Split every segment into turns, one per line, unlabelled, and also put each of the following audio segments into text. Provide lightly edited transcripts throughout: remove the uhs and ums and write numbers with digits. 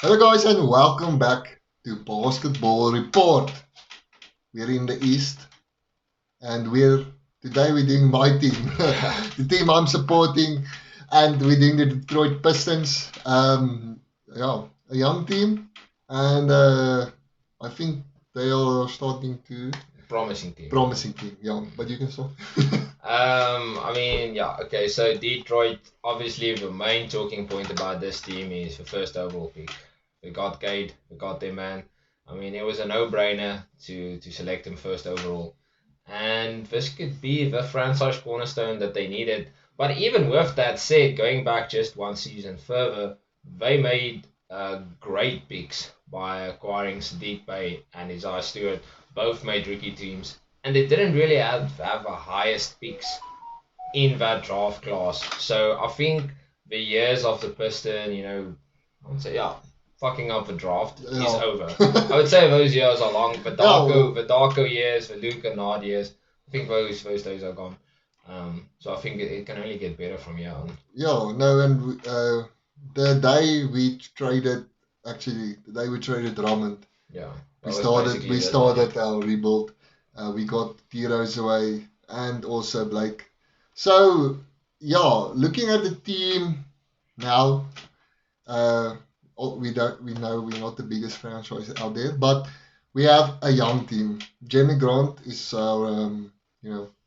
Hello guys and welcome back to Basketball Report. We're in the East and we're doing my team, the team I'm supporting, and we're doing the Detroit Pistons. Yeah, a young team, and I think they are starting to
Promising team.
promising team. Yeah, but you can start.
Okay, so Detroit, obviously the main talking point about this team is the first overall pick. They got Cade, they got their man. I mean, it was a no-brainer to select him first overall. And this could be the franchise cornerstone that they needed. But even with that said, going back just one season further, they made great picks by acquiring Sadiq Bey and Isaiah Stewart. Both made rookie teams, and they didn't really have the highest picks in that draft class. So I think the years of the Piston, I would say, yeah, fucking up the draft is
Yeah.
over. I would say those years are long. The
Yeah.
Darko years, the Luka Nard years, I think those days are gone. So I think it can only get better from here on.
Yeah, no, and the day we traded, actually, the day we traded Drummond,
Yeah,
we
that was
started
basically
we
this
started our rebuild. We got Tiro's away and also Blake. So yeah, looking at the team now, we know we're not the biggest franchise out there, but we have a young team. Jamie Grant is our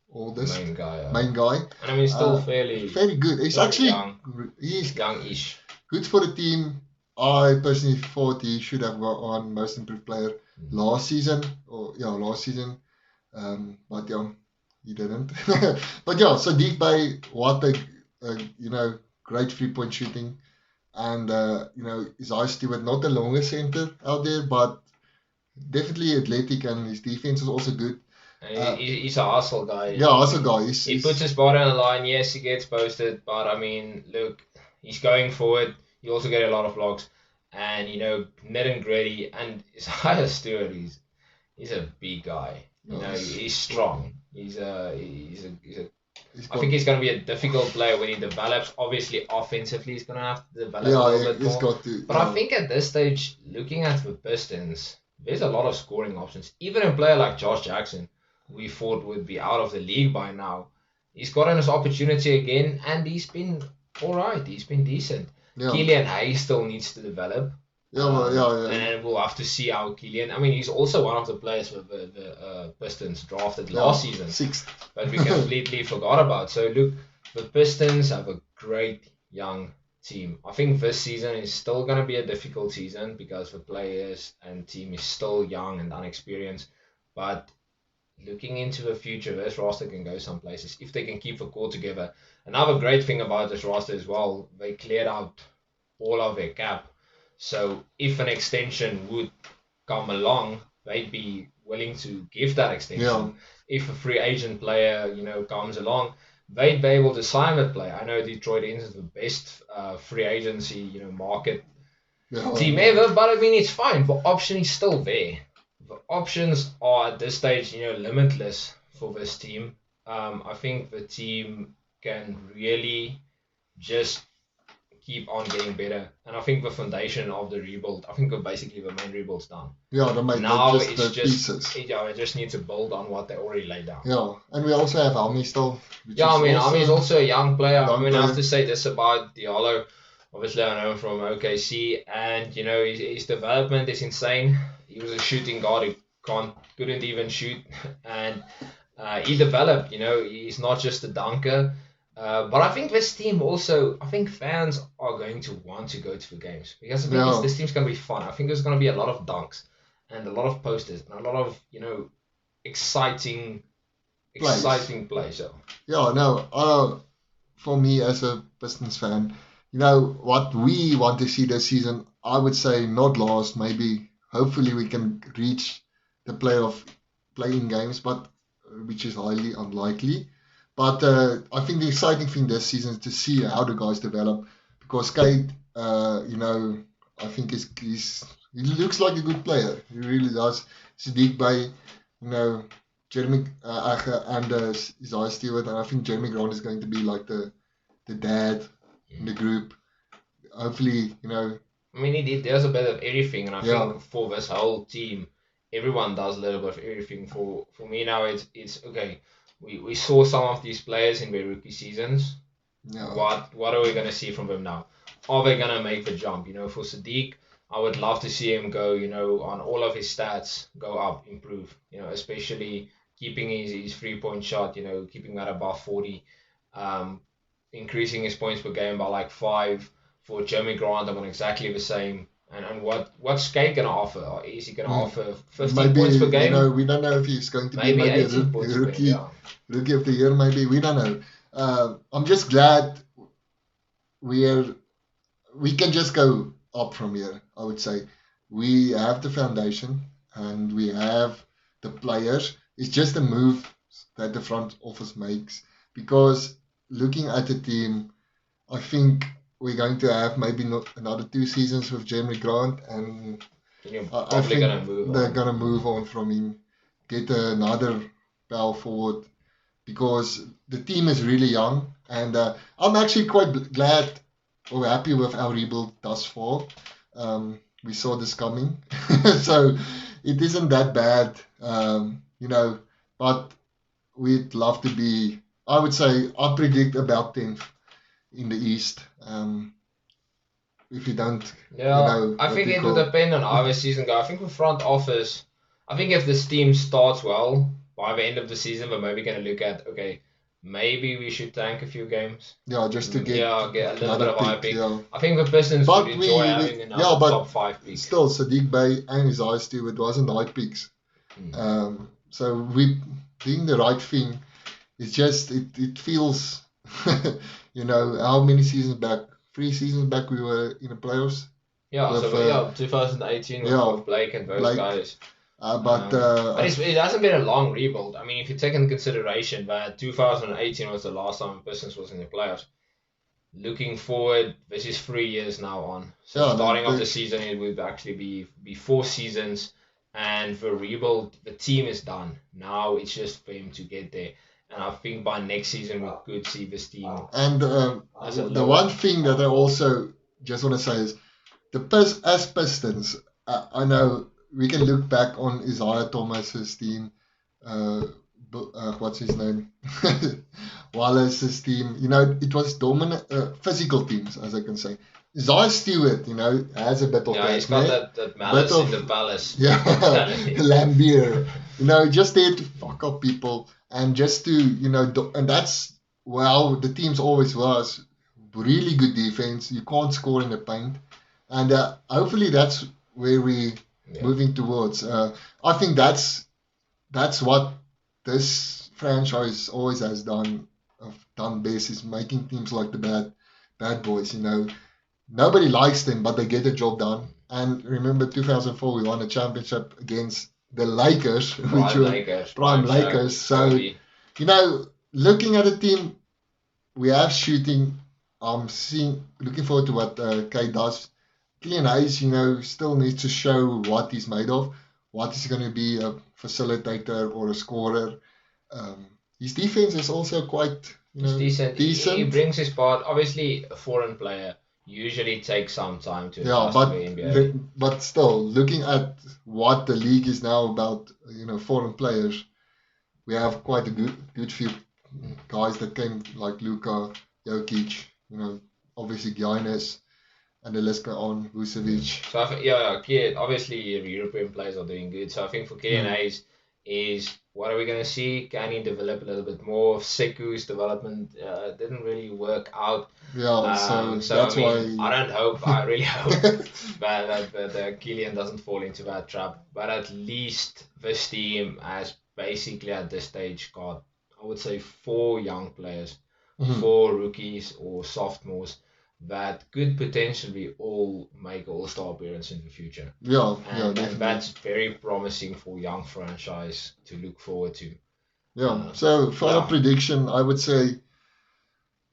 oldest
main guy.
main guy.
And I mean, still
Very good. He's
fairly
actually
young,
he's
youngish.
good for the team. I personally thought he should have won most improved player last season. But yeah, he didn't. But yeah, so Deep Bay, what great 3-point shooting, and his Isaiah Stewart, not the longest center out there, but definitely athletic, and his defense is also good.
And he's a hustle guy.
Yeah, also guy.
He puts his body on the line. Yes, he gets posted, but I mean, look, he's going forward. You also get a lot of blocks, and net and gritty. And Isaiah Stewart, he's a big guy. He's strong. He's a I think he's going to be a difficult player when he develops. Obviously, offensively, he's going to have to develop a little bit more.
got to.
But I think at this stage, looking at the Pistons, there's a lot of scoring options. Even a player like Josh Jackson, we thought would be out of the league by now, he's gotten his opportunity again, and he's been all right. He's been decent.
Yeah.
Killian Hayes still needs to develop. And we'll have to see how Killian. I mean, he's also one of the players the Pistons drafted last season,
sixth.
but we completely forgot about. So look, the Pistons have a great young team. I think this season is still going to be a difficult season because the players and team is still young and unexperienced. But looking into the future, this roster can go some places if they can keep the core together. Another great thing about this roster as well, they cleared out all of their cap. So if an extension would come along, they'd be willing to give that extension.
Yeah.
If a free agent player, comes along, they'd be able to sign that player. I know Detroit is the best free agency, market team ever, but I mean it's fine. The option is still there. The options are at this stage, limitless for this team. I think the team can really just keep on getting better. And I think the foundation of the rebuild, I think basically the main rebuild's done.
Yeah,
Now
just
it's
the
just
pieces.
it just needs to build on what they already laid down.
Yeah, and we also have Almi still.
Almi is also a young player. I
Young
I have to say this about Diallo. Obviously, I know him from OKC, and his development is insane. He was a shooting guard who couldn't even shoot, and he developed. He's not just a dunker. But I think this team also, I think fans are going to want to go to the games because I think this team's going to be fun. I think there's going to be a lot of dunks and a lot of posters and a lot of, exciting plays. So.
Yeah, no, for me as a Pistons fan, what we want to see this season, I would say not last, maybe, hopefully we can reach the playing games, but which is highly unlikely. But I think the exciting thing this season is to see how the guys develop, because Cade, I think he looks like a good player. He really does. Sadiq Bey, Jeremy and Isaiah Stewart, and I think Jeremy Grant is going to be like the dad in the group. Hopefully,
I mean, he does a bit of everything, and I
Yeah,
think for this whole team, everyone does a little bit of everything. For me now, it's okay. We saw some of these players in their rookie seasons.
yeah.
What are we gonna see from him now? Are they gonna make the jump? For Sadiq, I would love to see him go. On all of his stats, go up, improve. Especially keeping his 3-point shot. Keeping that above 40. Um, Increasing his points per game by like 5. For Jeremy Grant, I'm on exactly the same. And what's Skate gonna offer? Or is he gonna
Mm.
offer 15
Maybe,
points per game?
we don't know if he's going to be
Maybe
maybe a
18 points per game. Yeah.
rookie of the year, maybe. We don't know. I'm just glad we're we can just go up from here, I would say. We have the foundation and we have the players. It's just a move that the front office makes because looking at the team, I think we're going to have maybe not another 2 seasons with Jeremy Grant, and
You're
I
probably
think
gonna move
they're
on.
gonna move on from him, get another power forward because the team is really young, and I'm actually quite glad or happy with our rebuild thus far. We saw this coming, so it isn't that bad, but we'd love to be. I would say I predict about 10th in the East. If you don't,
Yeah, I
what
think
we
it will
call.
depend on how the season go. I think the front office, I think if this team starts well by the end of the season, we're maybe going to look at, okay, maybe we should tank a few games.
Yeah, just to get
Yeah, get a little bit
another
of high
pick.
pick.
Yeah,
I think the Pistons would
but
enjoy
we
having
yeah,
another
but
top 5 pick.
still Sadiq Bey and his eyes too. It wasn't high picks.
Mm.
So we doing the right thing. It's just it feels, how many seasons back? 3 seasons back we were in the playoffs
Yeah,
with
so yeah, 2018 with Blake and those
Blake.
guys.
But
But it hasn't been a long rebuild. I mean, if you take into consideration that 2018 was the last time Pistons was in the playoffs, looking forward, this is 3 years now on. So
yeah,
starting off the season, it would actually be 4 seasons, and the rebuild, the team is done. Now it's just for him to get there. And I think by next season we could see this team
and
as a
the
lower.
one thing that I also just want to say is as Pistons, I know we can look back on Isaiah Thomas's team, uh, what's his name, Wallace's team. It was dominant, physical teams, as I can say. Isaiah Stewart, has a bit of
Yeah,
that,
he's got
man.
that malice
Bit
in the
of
palace
yeah,
mentality.
Lambier. Just there to fuck up people and just to and that's the teams always was really good defense. You can't score in the paint, and hopefully that's where we
Yeah.
moving towards. I think that's what this franchise always has done best is making teams like the bad boys. Nobody likes them, but they get the job done. And remember, 2004 we won a championship against the Lakers, which
Prime
were
Lakers,
prime
Prime Shaq,
Lakers. So
Kobe.
looking at the team, we have shooting. I'm looking forward to what Kay does. Killian Hayes, still needs to show what he's made of. What is going to be a facilitator or a scorer. His defense is also quite,
He's decent. He
decent.
brings his part. Obviously, a foreign player usually takes some time to
Yeah,
adjust to the NBA.
but still, looking at what the league is now about, foreign players, we have quite a good few guys that came like Luka, Jokic, obviously Giannis, and the list go on, Vucevic.
So I think, yeah, obviously the European players are doing good. So I think for Killian Hayes is what are we going to see? Can he develop a little bit more? Seku's development didn't really work out.
Yeah, so that's
I mean,
why.
I don't hope. I really hope that Killian doesn't fall into that trap. But at least this team has basically at this stage got, I would say, 4 young players, 4 rookies or sophomores that could potentially all make all-star appearance in the future.
Yeah,
And
definitely.
that's very promising for young franchise to look forward to.
Yeah. So final prediction, I would say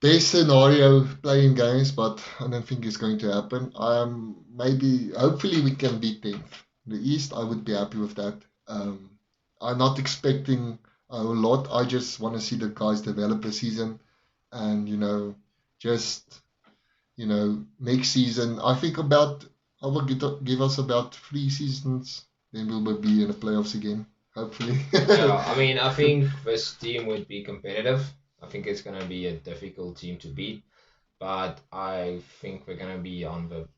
best scenario playing games, but I don't think it's going to happen. Hopefully we can beat 10th. The East, I would be happy with that. I'm not expecting a lot. I just want to see the guys develop the season and, just, next season. I think about I will give us about 3 seasons, then we'll be in the playoffs again, hopefully.
Yeah, I mean, I think this team would be competitive. I think it's going to be a difficult team to beat, but I think we're going to be on the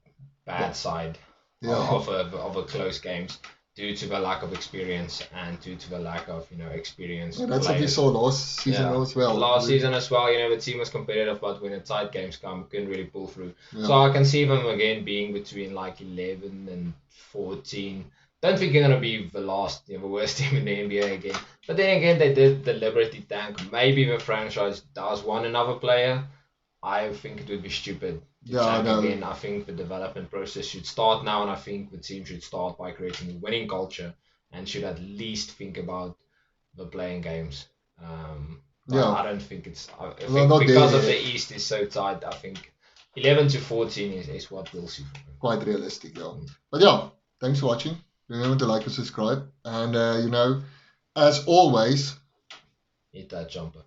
bad side
Yeah.
of a close games due to the lack of experience and due to the lack of
Yeah,
experienced
that's what we
players.
saw last season
Yeah,
as well.
last season as well, the team was competitive, but when the tight games come, couldn't really pull through. So
Yeah.
I can see them again being between like 11 and 14. Don't think they're gonna be the last, the worst team in the NBA again. But then again, they did deliberately tank. Maybe the franchise does want another player. I think it would be stupid to
Yeah, I
tank
know.
again. I think the development process should start now, and I think the team should start by creating a winning culture and should at least think about the playing games. But
Yeah.
I don't think I
We're
think
not there
because of
yet.
the East is so tight, I think 11 to 14 is what we'll see from them.
Quite realistic, yeah. But yeah, thanks for watching. Remember to like and subscribe. And, as always,
Hit that jumper.